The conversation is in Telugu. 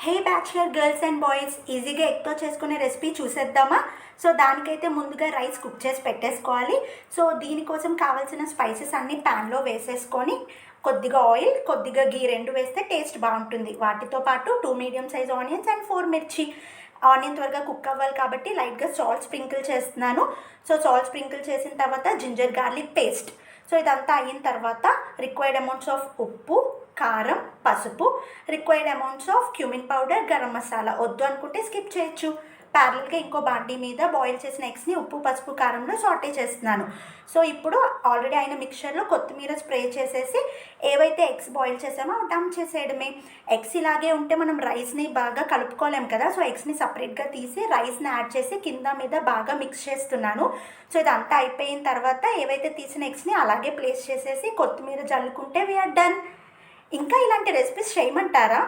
Hey bachelor girls and boys, ఈజీగా ఎగ్తో చేసుకునే రెసిపీ చూసేద్దామా? సో దానికైతే ముందుగా రైస్ కుక్ చేసి పెట్టేసుకోవాలి. సో దీనికోసం కావాల్సిన స్పైసెస్ అన్నీ ప్యాన్లో వేసేసుకొని కొద్దిగా ఆయిల్, కొద్దిగా గీ రెండు వేస్తే టేస్ట్ బాగుంటుంది. వాటితో పాటు 2 మీడియం సైజ్ ఆనియన్స్ అండ్ 4 మిర్చి. ఆనియన్ త్వరగా కుక్ అవ్వాలి కాబట్టి లైట్గా సాల్ట్ స్ప్రింకిల్ చేస్తున్నాను. సో సాల్ట్ స్ప్రింకిల్ చేసిన తర్వాత జింజర్ గార్లిక్ పేస్ట్. సో ఇదంతా అయిన తర్వాత రిక్వైర్డ్ అమౌంట్స్ ఆఫ్ ఉప్పు, కారం, పసుపు, required amounts of cumin powder, garam masala. వద్దు అనుకుంటే స్కిప్ చేయొచ్చు. ప్యారల్గా ఇంకో బాండీ మీద బాయిల్ చేసిన ఎగ్స్ని ఉప్పు, పసుపు, కారంలో సాటే చేస్తున్నాను. సో ఇప్పుడు ఆల్రెడీ అయిన మిక్చర్లో కొత్తిమీర స్ప్రే చేసేసి ఏవైతే ఎగ్స్ బాయిల్ చేసామో డంప్ చేసేయడమే. ఎగ్స్ ఇలాగే ఉంటే మనం రైస్ని బాగా కలుపుకోలేం కదా. సో ఎగ్స్ని సపరేట్గా తీసి రైస్ని యాడ్ చేసి కింద మీద బాగా మిక్స్ చేస్తున్నాను. సో ఇదంతా అయిపోయిన తర్వాత ఏవైతే తీసిన ఎగ్స్ని అలాగే ప్లేస్ చేసేసి కొత్తిమీర జల్లుకుంటే వీఆర్ డన్. ఇంకా ఇలాంటి రెసిపీస్ చేయమంటారా?